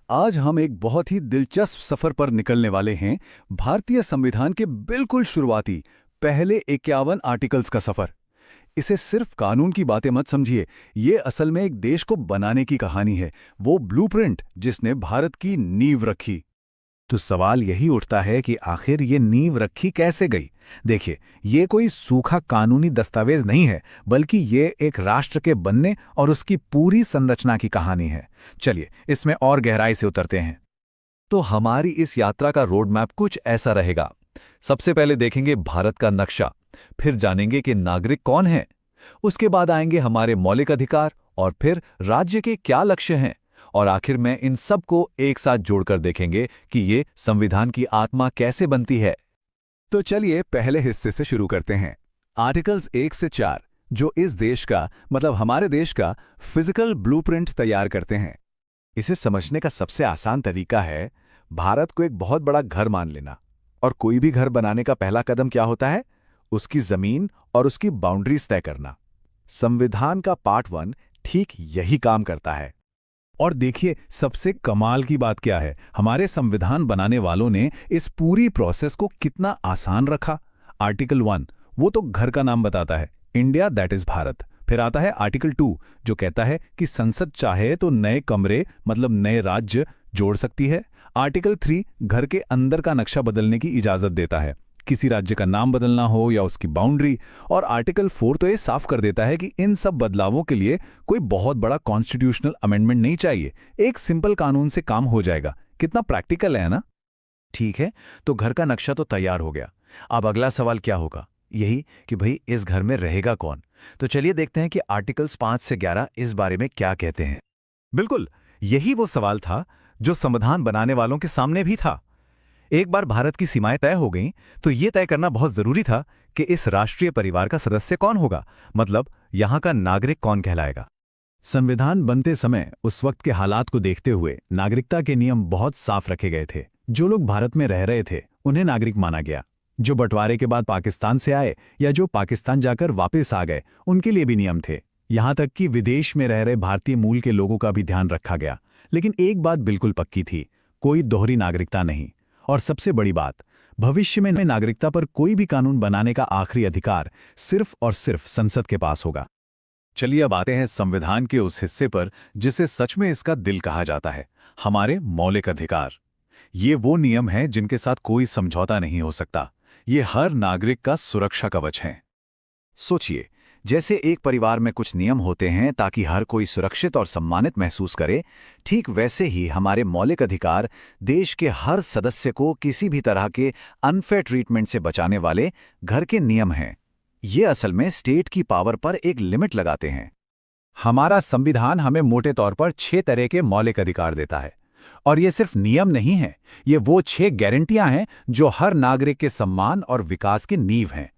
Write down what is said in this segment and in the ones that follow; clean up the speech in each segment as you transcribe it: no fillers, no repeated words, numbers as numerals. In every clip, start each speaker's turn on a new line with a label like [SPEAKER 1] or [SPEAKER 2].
[SPEAKER 1] आज हम एक बहुत ही दिलचस्प सफर पर निकलने वाले हैं। भारतीय संविधान के बिल्कुल शुरुआती पहले 51 आर्टिकल्स का सफर। इसे सिर्फ कानून की बातें मत समझिए, ये असल में एक देश को बनाने की कहानी है, वो ब्लूप्रिंट जिसने भारत की नींव रखी।
[SPEAKER 2] तो सवाल यही उठता है कि आखिर ये नींव रखी कैसे गई। देखिए, ये कोई सूखा कानूनी दस्तावेज नहीं है, बल्कि ये एक राष्ट्र के बनने और उसकी पूरी संरचना की कहानी है। चलिए इसमें और गहराई से उतरते हैं।
[SPEAKER 3] तो हमारी इस यात्रा का रोड मैप कुछ ऐसा रहेगा। सबसे पहले देखेंगे भारत का नक्शा, फिर जानेंगे कि नागरिक कौन है, उसके बाद आएंगे हमारे मौलिक अधिकार और फिर राज्य के क्या लक्ष्य हैं, और आखिर में इन सब को एक साथ जोड़कर देखेंगे कि ये संविधान की आत्मा कैसे बनती है।
[SPEAKER 1] तो चलिए पहले हिस्से से शुरू करते हैं। आर्टिकल्स 1 से 4 जो इस देश का मतलब हमारे देश का फिजिकल ब्लूप्रिंट तैयार करते हैं।
[SPEAKER 2] इसे समझने का सबसे आसान तरीका है भारत को एक बहुत बड़ा घर मान लेना। और कोई भी घर बनाने का पहला कदम क्या होता है? उसकी जमीन और उसकी बाउंड्रीज तय करना। संविधान का पार्ट 1 ठीक यही काम करता है।
[SPEAKER 1] और देखिए सबसे कमाल की बात क्या है, हमारे संविधान बनाने वालों ने इस पूरी प्रोसेस को कितना आसान रखा। आर्टिकल 1 वो तो घर का नाम बताता है, इंडिया दैट इज भारत। फिर आता है आर्टिकल 2 जो कहता है कि संसद चाहे तो नए कमरे मतलब नए राज्य जोड़ सकती है। आर्टिकल 3 घर के अंदर का नक्शा बदलने की इजाजत देता है, किसी राज्य का नाम बदलना हो या उसकी बाउंड्री। और आर्टिकल 4 तो ये साफ कर देता है कि इन सब बदलावों के लिए कोई बहुत बड़ा कॉन्स्टिट्यूशनल अमेंडमेंट नहीं चाहिए, एक सिंपल कानून से काम हो जाएगा। कितना प्रैक्टिकल है ना।
[SPEAKER 2] ठीक है, तो घर का नक्शा तो तैयार हो गया। अब अगला सवाल क्या होगा? यही कि भाई इस घर में रहेगा कौन। तो चलिए देखते हैं कि आर्टिकल्स 5 से 11 इस बारे में क्या कहते हैं।
[SPEAKER 3] बिल्कुल, यही वो सवाल था जो संविधान बनाने वालों के सामने भी था। एक बार भारत की सीमाएं तय हो गईं, तो ये तय करना बहुत जरूरी था कि इस राष्ट्रीय परिवार का सदस्य कौन होगा, मतलब यहां का नागरिक कौन कहलाएगा।
[SPEAKER 2] संविधान बनते समय उस वक्त के हालात को देखते हुए नागरिकता के नियम बहुत साफ रखे गए थे। जो लोग भारत में रह रहे थे उन्हें नागरिक माना गया। जो बंटवारे के बाद पाकिस्तान से आए या जो पाकिस्तान जाकर वापस आ गए उनके लिए भी नियम थे। यहां तक कि विदेश में रह रहे भारतीय मूल के लोगों का भी ध्यान रखा गया। लेकिन एक बात बिल्कुल पक्की थी, कोई दोहरी नागरिकता नहीं। और सबसे बड़ी बात, भविष्य में नागरिकता पर कोई भी कानून बनाने का आखिरी अधिकार सिर्फ और सिर्फ संसद के पास होगा।
[SPEAKER 1] चलिए अब आते हैं संविधान के उस हिस्से पर जिसे सच में इसका दिल कहा जाता है, हमारे मौलिक अधिकार। ये वो नियम हैं जिनके साथ कोई समझौता नहीं हो सकता। ये हर नागरिक का सुरक्षा कवच है।
[SPEAKER 2] सोचिए, जैसे एक परिवार में कुछ नियम होते हैं ताकि हर कोई सुरक्षित और सम्मानित महसूस करे, ठीक वैसे ही हमारे मौलिक अधिकार देश के हर सदस्य को किसी भी तरह के अनफेयर ट्रीटमेंट से बचाने वाले घर के नियम हैं। ये असल में स्टेट की पावर पर एक लिमिट लगाते हैं।
[SPEAKER 3] हमारा संविधान हमें मोटे तौर पर 6 तरह के मौलिक अधिकार देता है। और ये सिर्फ नियम नहीं है, ये वो 6 गारंटियां हैं जो हर नागरिक के सम्मान और विकास की नींव हैं।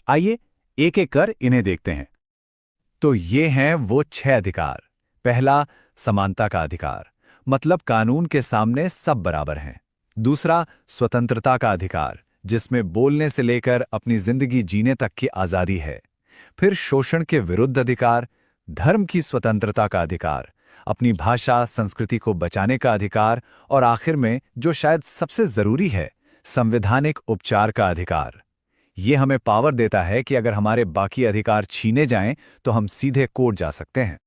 [SPEAKER 3] आइए एक एक कर इन्हें देखते हैं।
[SPEAKER 2] तो ये हैं वो 6 अधिकार। पहला, समानता का अधिकार, मतलब कानून के सामने सब बराबर हैं। दूसरा, स्वतंत्रता का अधिकार, जिसमें बोलने से लेकर अपनी जिंदगी जीने तक की आज़ादी है। फिर शोषण के विरुद्ध अधिकार, धर्म की स्वतंत्रता का अधिकार, अपनी भाषा संस्कृति को बचाने का अधिकार, और आखिर में जो शायद सबसे जरूरी है, संवैधानिक उपचार का अधिकार। ये हमें पावर देता है कि अगर हमारे बाकी अधिकार छीने जाएं तो हम सीधे कोर्ट जा सकते हैं।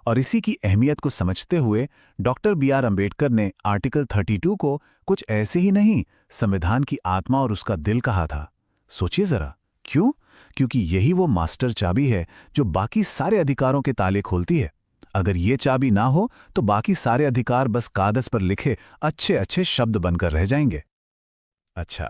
[SPEAKER 2] और इसी की अहमियत को समझते हुए डॉक्टर B.R. अम्बेडकर ने आर्टिकल 32 को कुछ ऐसे ही नहीं, संविधान की आत्मा और उसका दिल कहा था। सोचिए जरा, क्यों? क्योंकि यही वो मास्टर चाबी है जो बाकी सारे अधिकारों के ताले खोलती है। अगर ये चाबी ना हो तो बाकी सारे अधिकार बस कागज पर लिखे अच्छे अच्छे शब्द बनकर रह जाएंगे। अच्छा,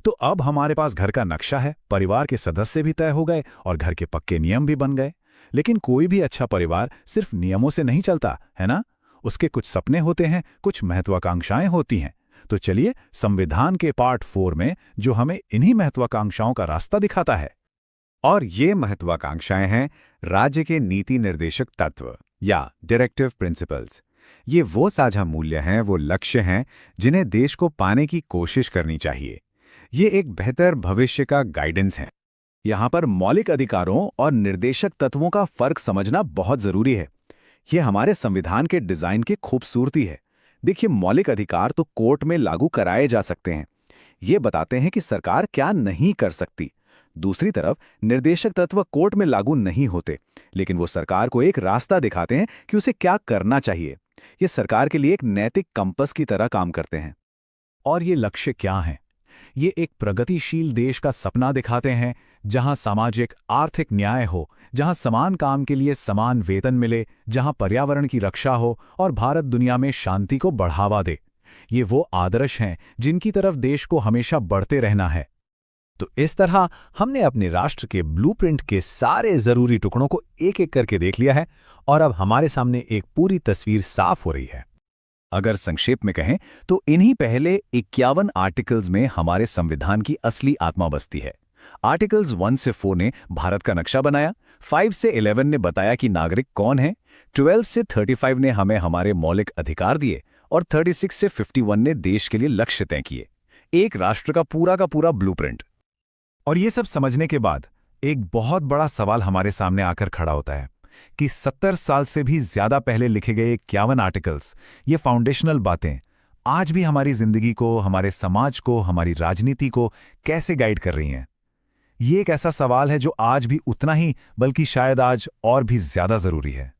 [SPEAKER 2] तो अब हमारे पास घर का नक्शा है, परिवार के सदस्य भी तय हो गए और घर के पक्के नियम भी बन गए। लेकिन कोई भी अच्छा परिवार सिर्फ नियमों से नहीं चलता, है ना? उसके कुछ सपने होते हैं, कुछ महत्वाकांक्षाएं होती हैं। तो चलिए संविधान के पार्ट 4 में जो हमें इन्हीं महत्वाकांक्षाओं का रास्ता दिखाता है।
[SPEAKER 3] और ये महत्वाकांक्षाएं हैं राज्य के नीति निर्देशक तत्व या डायरेक्टिव प्रिंसिपल्स। ये वो साझा मूल्य हैं, वो लक्ष्य हैं जिन्हें देश को पाने की कोशिश करनी चाहिए। ये एक बेहतर भविष्य का गाइडेंस है।
[SPEAKER 2] यहाँ पर मौलिक अधिकारों और निर्देशक तत्वों का फर्क समझना बहुत जरूरी है। ये हमारे संविधान के डिजाइन की खूबसूरती है।
[SPEAKER 1] देखिए, मौलिक अधिकार तो कोर्ट में लागू कराए जा सकते हैं। ये बताते हैं कि सरकार क्या नहीं कर सकती। दूसरी तरफ निर्देशक तत्व कोर्ट में लागू नहीं होते, लेकिन वो सरकार को एक रास्ता दिखाते हैं कि उसे क्या करना चाहिए। ये सरकार के लिए एक नैतिक कंपस की तरह काम करते हैं।
[SPEAKER 2] और ये लक्ष्य क्या हैं? ये एक प्रगतिशील देश का सपना दिखाते हैं, जहां सामाजिक आर्थिक न्याय हो, जहां समान काम के लिए समान वेतन मिले, जहां पर्यावरण की रक्षा हो और भारत दुनिया में शांति को बढ़ावा दे। ये वो आदर्श हैं जिनकी तरफ देश को हमेशा बढ़ते रहना है। तो इस तरह हमने अपने राष्ट्र के ब्लूप्रिंट के सारे जरूरी टुकड़ों को एक एक करके देख लिया है और अब हमारे सामने एक पूरी तस्वीर साफ हो रही है।
[SPEAKER 1] अगर संक्षेप में कहें तो इन्हीं पहले 51 आर्टिकल्स में हमारे संविधान की असली आत्मा बसती है। आर्टिकल्स 1 से 4 ने भारत का नक्शा बनाया, 5 से 11 ने बताया कि नागरिक कौन है, 12 से 35 ने हमें हमारे मौलिक अधिकार दिए और 36 से 51 ने देश के लिए लक्ष्य तय किए। एक राष्ट्र का पूरा ब्लूप्रिंट।
[SPEAKER 2] और ये सब समझने के बाद एक बहुत बड़ा सवाल हमारे सामने आकर खड़ा होता है कि 70 साल से भी ज्यादा पहले लिखे गए 51 आर्टिकल्स, ये फाउंडेशनल बातें, आज भी हमारी जिंदगी को, हमारे समाज को, हमारी राजनीति को कैसे गाइड कर रही हैं? ये एक ऐसा सवाल है जो आज भी उतना ही, बल्कि शायद आज और भी ज्यादा जरूरी है।